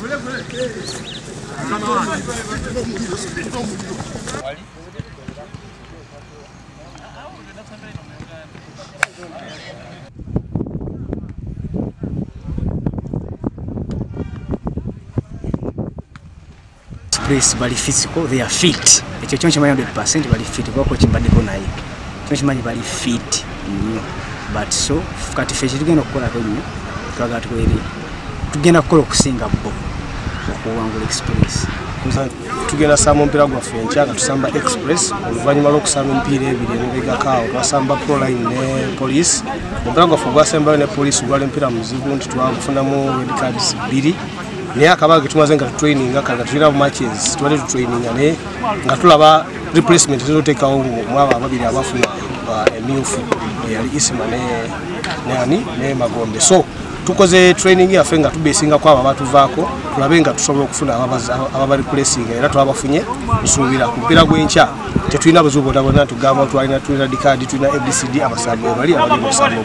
Express bali physical, they are fit. Ekyo kyonchi 100% bali fit kwa chimbadiko naye. Kyonchi manyi bali fit. But so kati feshi tugenda okukola ko nyo twaga tuweri tugenda kukola okusinga bo okuwangula Express. Tugenda samba omupiira gwaffe enkya tusamba Express oluvannyuma lw'okusamba emipiira ebiri n'ebigakaawo twasamba Proline ne Police. Omupiira gwaffe gwasembayo ne Police gwali emipiira muzibu nti twagufunamu red cards 2 naye akabaga tumaze nga tutraininga kanga tulina matches twali tutraininga ne nga tulaba replacement z'oteekawo mu abo ababiri abafuna emyufu yali Isima ne Magombe. So tukoze training yaffe nga tubesinga kwa abatuvaako tulabe nga tusobola okufuna ababali placing era twabafunye nsuubira ku mpira gw'enkya tetulina buzubu bonna tugamba tulina dikadi tulina ABCD abasambo bali abali mu sambo.